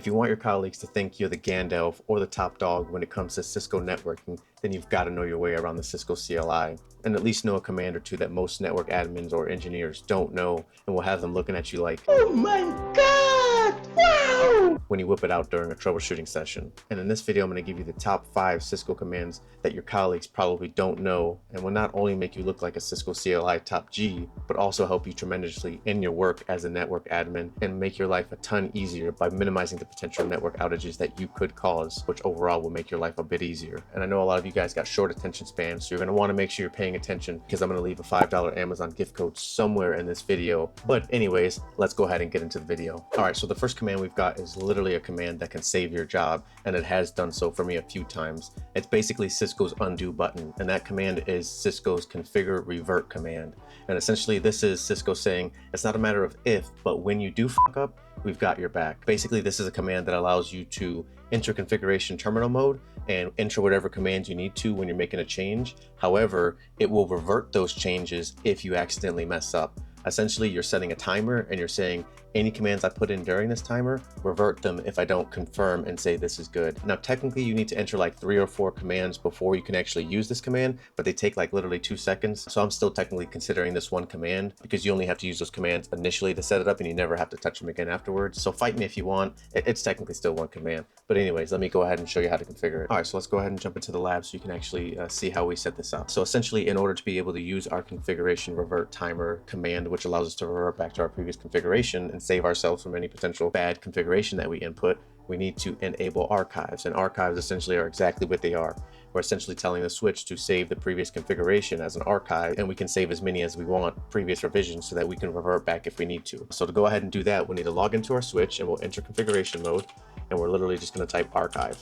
If you want your colleagues to think you're the Gandalf or the top dog when it comes to Cisco networking, then you've got to know your way around the Cisco CLI, and at least know a command or two that most network admins or engineers don't know, and will have them looking at you like, "Oh my God, wow!" when you whip it out during a troubleshooting session. And in this video, I'm going to give you the top 5 Cisco commands that your colleagues probably don't know, and will not only make you look like a Cisco CLI top G, but also help you tremendously in your work as a network admin and make your life a ton easier by minimizing the potential network outages that you could cause, which overall will make your life a bit easier. And I know a lot of you guys got short attention spans, so you're going to want to make sure you're paying attention, because I'm going to leave a $5 Amazon gift code somewhere in this video. But anyways, let's go ahead and get into the video. All right, so the first command we've got is literally a command that can save your job, and it has done so for me a few times. It's basically Cisco's undo button, and that command is Cisco's configure revert command. And essentially this is Cisco saying it's not a matter of if, but when you do fuck up, we've got your back. Basically, this is a command that allows you to enter configuration terminal mode and enter whatever commands you need to when you're making a change. However, it will revert those changes if you accidentally mess up. Essentially, you're setting a timer and you're saying, any commands I put in during this timer, revert them if I don't confirm and say this is good. Now, technically, you need to enter like 3 or 4 commands before you can actually use this command, but they take like literally 2 seconds. So I'm still technically considering this one command, because you only have to use those commands initially to set it up and you never have to touch them again afterwards. So fight me if you want. It's technically still one command. But anyways, let me go ahead and show you how to configure it. All right, so let's go ahead and jump into the lab so you can actually see how we set this up. So essentially, in order to be able to use our configuration revert timer command, which allows us to revert back to our previous configuration and save ourselves from any potential bad configuration that we input, we need to enable archives. And archives essentially are exactly what they are. We're essentially telling the switch to save the previous configuration as an archive, and we can save as many as we want previous revisions so that we can revert back if we need to. So to go ahead and do that, we need to log into our switch, and we'll enter configuration mode, and we're literally just going to type archive.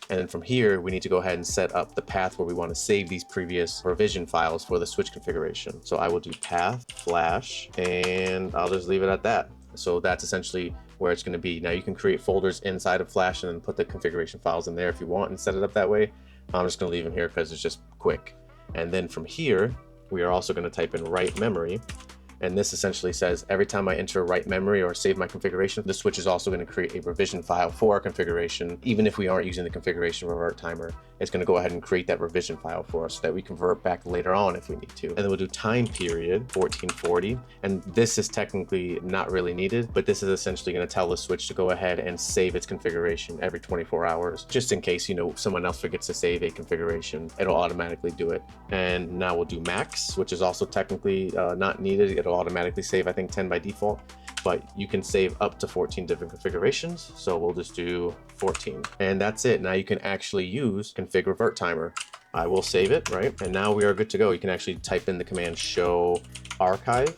And then from here, we need to go ahead and set up the path where we want to save these previous revision files for the switch configuration. So I will do path flash, and I'll just leave it at that. So that's essentially where it's going to be. Now you can create folders inside of Flash and then put the configuration files in there if you want and set it up that way. I'm just going to leave them here because it's just quick. And then from here, we are also going to type in write memory. And this essentially says every time I enter write memory or save my configuration, the switch is also going to create a revision file for our configuration. Even if we aren't using the configuration revert timer, it's going to go ahead and create that revision file for us so that we can revert back later on if we need to. And then we'll do time period 1440. And this is technically not really needed, but this is essentially going to tell the switch to go ahead and save its configuration every 24 hours, just in case, you know, someone else forgets to save a configuration, it'll automatically do it. And now we'll do max, which is also technically not needed. It'll automatically save, I think, 10 by default, but you can save up to 14 different configurations. So we'll just do 14, and that's it. Now you can actually use config revert timer. I will save it, right? And now we are good to go. You can actually type in the command show archive,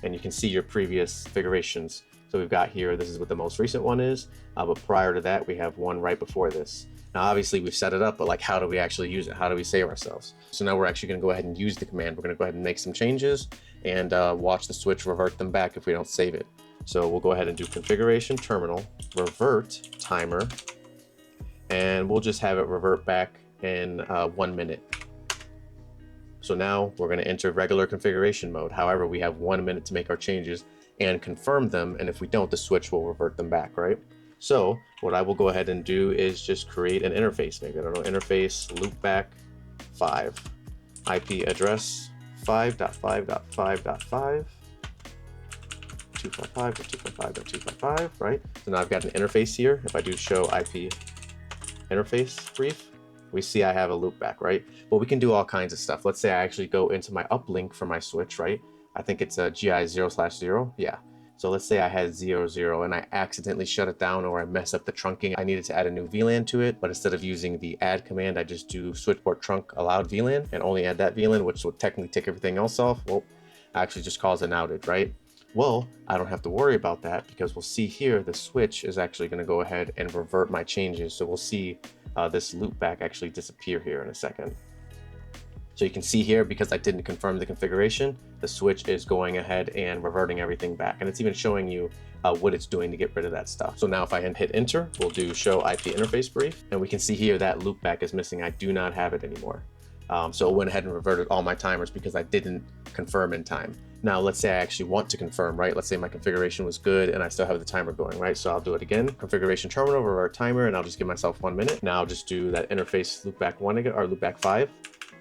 and you can see your previous configurations. So we've got here, this is what the most recent one is, but prior to that, we have one right before this. Now, obviously we've set it up, but like, how do we actually use it? How do we save ourselves? So now we're actually going to go ahead and use the command. We're going to go ahead and make some changes and watch the switch revert them back if we don't save it. So we'll go ahead and do configuration terminal revert timer, and we'll just have it revert back in 1 minute. So now we're going to enter regular configuration mode. However, we have 1 minute to make our changes and confirm them. And if we don't, the switch will revert them back, right? So what I will go ahead and do is just create an interface. Maybe, I don't know, interface loopback 5, IP address 5.5.5.5, 255.255.255, right? So now I've got an interface here. If I do show IP interface brief, we see I have a loopback, right? But we can do all kinds of stuff. Let's say I actually go into my uplink for my switch, right? I think it's a GI 0/0. Yeah. So let's say I had 00 and I accidentally shut it down, or I mess up the trunking. I needed to add a new VLAN to it, but instead of using the add command, I just do switchport trunk allowed VLAN and only add that VLAN, which would technically take everything else off. Well, actually just cause an outage, right? Well, I don't have to worry about that, because we'll see here the switch is actually going to go ahead and revert my changes. So we'll see this loopback actually disappear here in a second. So you can see here, because I didn't confirm the configuration, the switch is going ahead and reverting everything back. And it's even showing you what it's doing to get rid of that stuff. So now if I hit enter, we'll do show IP interface brief, and we can see here that loopback is missing. I do not have it anymore. So it went ahead and reverted all my timers because I didn't confirm in time. Now, let's say I actually want to confirm, right? Let's say my configuration was good and I still have the timer going, right? So I'll do it again, configuration terminal, revert timer, and I'll just give myself 1 minute. Now I'll just do that interface loopback 1 again, or loopback 5,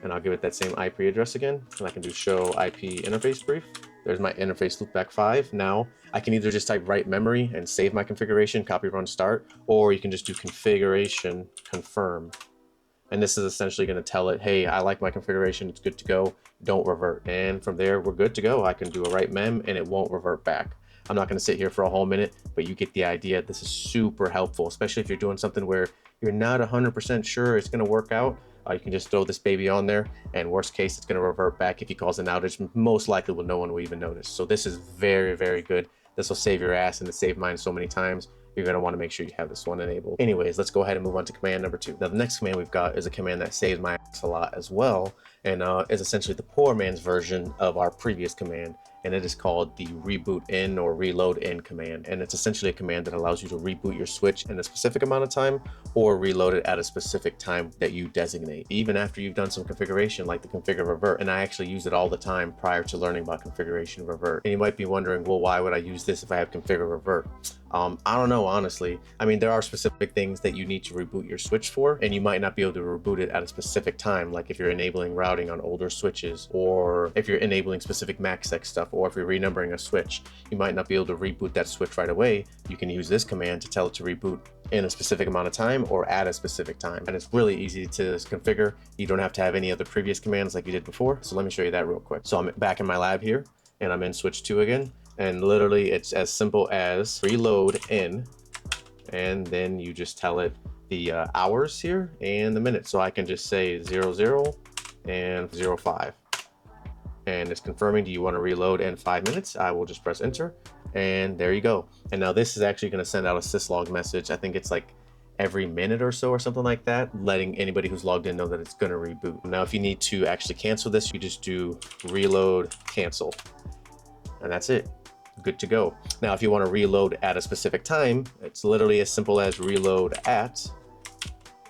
and I'll give it that same IP address again, and I can do show IP interface brief. There's my interface loopback 5. Now I can either just type write memory and save my configuration, copy, run, start, or you can just do configuration confirm. And this is essentially going to tell it, hey, I like my configuration, it's good to go, don't revert. And from there, we're good to go. I can do a write mem and it won't revert back. I'm not going to sit here for a whole minute, but you get the idea. This is super helpful, especially if you're doing something where you're not 100% sure it's going to work out. You can just throw this baby on there, and worst case, it's going to revert back. If you cause an outage, most likely no one will even notice. So this is very, very good. This will save your ass, and it saved mine so many times. You're going to want to make sure you have this one enabled. Anyways, let's go ahead and move on to command number 2. Now, the next command we've got is a command that saves my ass a lot as well, and is essentially the poor man's version of our previous command, and it is called the reboot in or reload in command. And it's essentially a command that allows you to reboot your switch in a specific amount of time or reload it at a specific time that you designate, even after you've done some configuration like the configure revert. And I actually use it all the time prior to learning about configuration revert. And you might be wondering, well, why would I use this if I have configure revert? I don't know, honestly. I mean, there are specific things that you need to reboot your switch for, and you might not be able to reboot it at a specific time, like if you're enabling routing on older switches, or if you're enabling specific MACsec stuff, or if you're renumbering a switch, you might not be able to reboot that switch right away. You can use this command to tell it to reboot in a specific amount of time or at a specific time. And it's really easy to configure. You don't have to have any other previous commands like you did before. So let me show you that real quick. So I'm back in my lab here, and I'm in switch 2 again. And literally it's as simple as reload in, and then you just tell it the hours here and the minutes. So I can just say 00 and 05. And it's confirming, do you want to reload in 5 minutes? I will just press enter, and there you go. And now this is actually going to send out a syslog message. I think it's like every minute or so or something like that, letting anybody who's logged in know that it's going to reboot. Now, if you need to actually cancel this, you just do reload cancel, and that's it. Good to go. Now, if you want to reload at a specific time, it's literally as simple as reload at,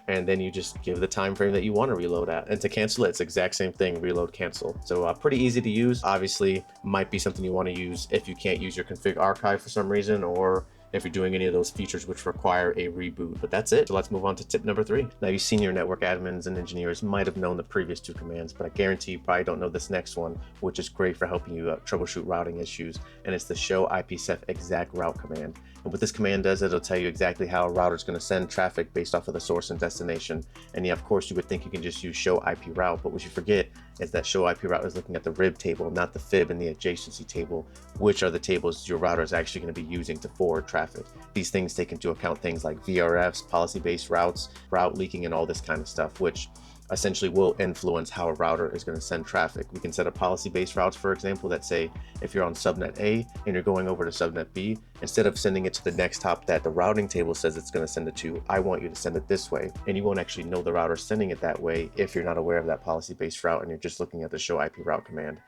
and then you just give the time frame that you want to reload at. And to cancel it, it's the exact same thing, reload cancel. So pretty easy to use. Obviously, might be something you want to use if you can't use your config archive for some reason, or if you're doing any of those features which require a reboot. But that's it. So let's move on to tip number 3. Now, you senior network admins and engineers might have known the previous 2 commands, but I guarantee you probably don't know this next one, which is great for helping you troubleshoot routing issues. And it's the show IPsec exact route command. And what this command does, it'll tell you exactly how a router is going to send traffic based off of the source and destination. And yeah, of course, you would think you can just use show IP route, but what you forget is that show IP route is looking at the rib table, not the fib and the adjacency table, which are the tables your router is actually going to be using to forward traffic. These things take into account things like VRFs, policy-based routes, route leaking, and all this kind of stuff, which essentially will influence how a router is going to send traffic. We can set up policy-based routes, for example, that say if you're on subnet A and you're going over to subnet B, instead of sending it to the next hop that the routing table says it's going to send it to, I want you to send it this way. And you won't actually know the router sending it that way if you're not aware of that policy-based route and you're just looking at the show IP route command.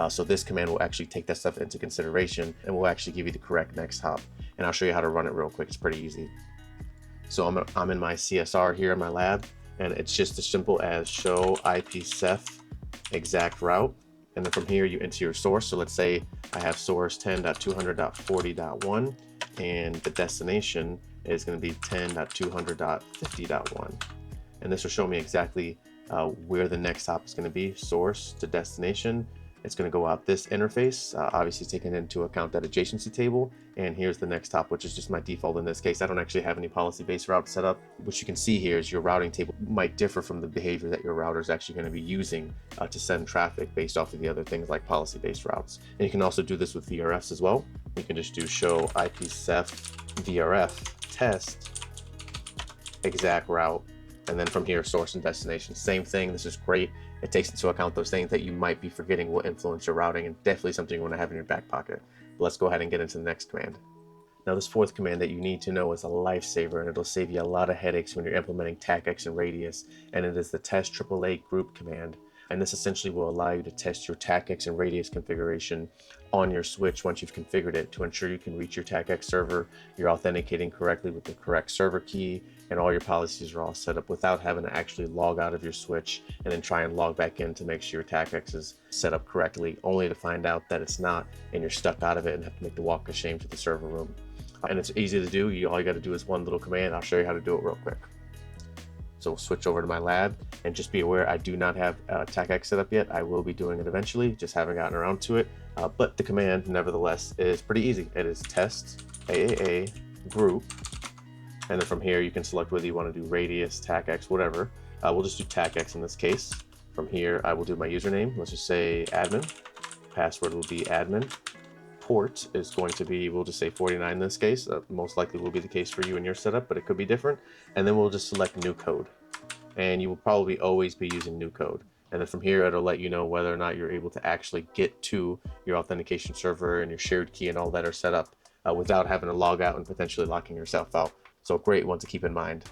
So this command will actually take that stuff into consideration and will actually give you the correct next hop. And I'll show you how to run it real quick. It's pretty easy. So I'm in my CSR here in my lab, and it's just as simple as show IPsec exact route. And then from here, you enter your source. So let's say I have source 10.200.40.1, and the destination is going to be 10.200.50.1. And this will show me exactly where the next hop is going to be, source to destination. It's going to go out this interface, obviously taking into account that adjacency table. And here's the next hop, which is just my default in this case. I don't actually have any policy-based route set up. What you can see here is your routing table might differ from the behavior that your router is actually going to be using to send traffic based off of the other things like policy-based routes. And you can also do this with VRFs as well. You can just do show IPsec VRF test exact route. And then from here, source and destination, same thing. This is great. It takes into account those things that you might be forgetting will influence your routing, and definitely something you want to have in your back pocket. But let's go ahead and get into the next command. Now, this 4th command that you need to know is a lifesaver, and it'll save you a lot of headaches when you're implementing TACACS and RADIUS, and it is the test AAA group command. And this essentially will allow you to test your TACACS and RADIUS configuration on your switch once you've configured it to ensure you can reach your TACACS server, you're authenticating correctly with the correct server key, and all your policies are all set up without having to actually log out of your switch and then try and log back in to make sure your TACACS is set up correctly, only to find out that it's not and you're stuck out of it and have to make the walk of shame to the server room. And it's easy to do. All you got to do is one little command. I'll show you how to do it real quick. So we'll switch over to my lab, and just be aware I do not have TACACS set up yet. I will be doing it eventually, just haven't gotten around to it. But the command, nevertheless, is pretty easy. It is test AAA group, and then from here you can select whether you want to do RADIUS, TACACS, whatever. We'll just do TACACS in this case. From here I will do my username. Let's just say admin. Password will be admin. Port is going to be, we'll just say 49 in this case. Most likely will be the case for you in your setup, but it could be different. And then we'll just select new code. And you will probably always be using new code. And then from here, it'll let you know whether or not you're able to actually get to your authentication server and your shared key and all that are set up without having to log out and potentially locking yourself out. So a great one to keep in mind.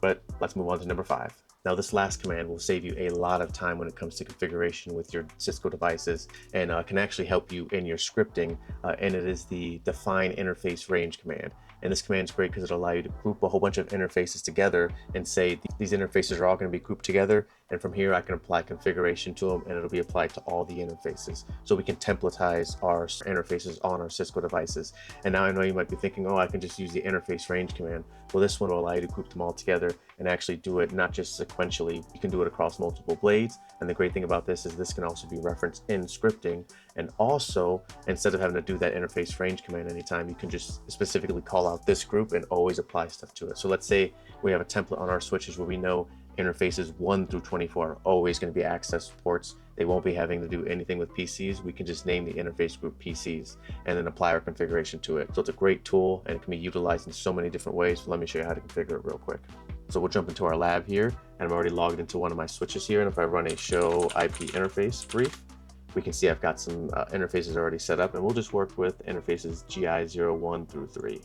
But let's move on to number 5. Now this last command will save you a lot of time when it comes to configuration with your Cisco devices, and can actually help you in your scripting, and it is the define interface range command. And this command is great because it'll allow you to group a whole bunch of interfaces together and say these interfaces are all going to be grouped together, and from here I can apply configuration to them and it'll be applied to all the interfaces. So we can templatize our interfaces on our Cisco devices. And now I know you might be thinking, oh, I can just use the interface range command. Well, this one will allow you to group them all together and actually do it not just sequentially, you can do it across multiple blades. And the great thing about this is this can also be referenced in scripting. And also, instead of having to do that interface range command anytime, you can just specifically call out this group and always apply stuff to it. So let's say we have a template on our switches where we know interfaces 1 through 24 are always going to be access ports. They won't be having to do anything with PCs. We can just name the interface group PCs and then apply our configuration to it. So it's a great tool and it can be utilized in so many different ways. So let me show you how to configure it real quick. So we'll jump into our lab here, and I'm already logged into one of my switches here. And if I run a show IP interface brief, we can see I've got some interfaces already set up, and we'll just work with interfaces GI01 through 3.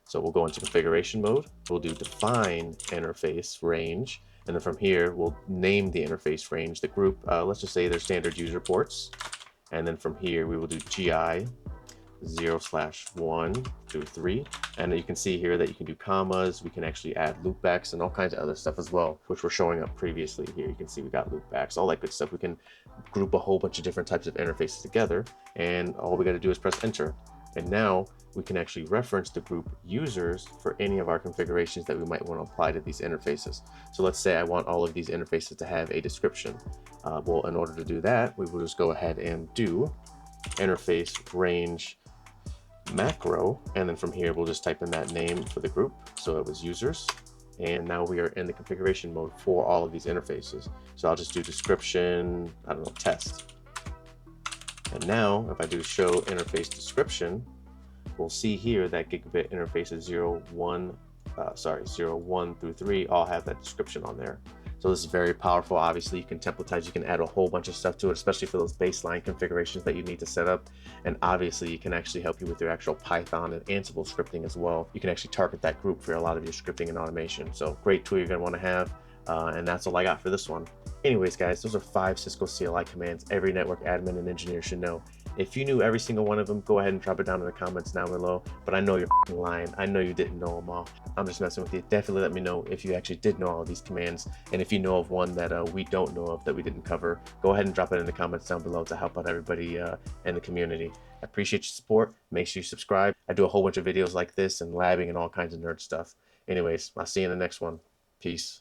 So we'll go into configuration mode. We'll do define interface range. And then from here, we'll name the interface range, the group. Let's just say they're standard user ports. And then from here, we will do GI 0/1 through 3. And you can see here that you can do commas. We can actually add loopbacks and all kinds of other stuff as well, which were showing up previously here. You can see we got loopbacks, all that good stuff. We can group a whole bunch of different types of interfaces together. And all we got to do is press enter. And now we can actually reference the group users for any of our configurations that we might want to apply to these interfaces. So let's say I want all of these interfaces to have a description. Well, in order to do that, we will just go ahead and do interface range macro. And then from here, we'll just type in that name for the group. So it was users. And now we are in the configuration mode for all of these interfaces. So I'll just do description, I don't know, test. And now if I do show interface description, we'll see here that gigabit interfaces 01 through 3 all have that description on there. So this is very powerful. Obviously you can templatize, you can add a whole bunch of stuff to it, especially for those baseline configurations that you need to set up. And obviously it can actually help you with your actual Python and Ansible scripting as well. You can actually target that group for a lot of your scripting and automation. So great tool you're going to want to have. And that's all I got for this one. Anyways, guys, those are 5 Cisco CLI commands every network admin and engineer should know. If you knew every single one of them, go ahead and drop it down in the comments down below. But I know you're lying. I know you didn't know them all. I'm just messing with you. Definitely let me know if you actually did know all of these commands. And if you know of one that we don't know of that we didn't cover, go ahead and drop it in the comments down below to help out everybody in the community. I appreciate your support. Make sure you subscribe. I do a whole bunch of videos like this and labbing and all kinds of nerd stuff. Anyways, I'll see you in the next one. Peace.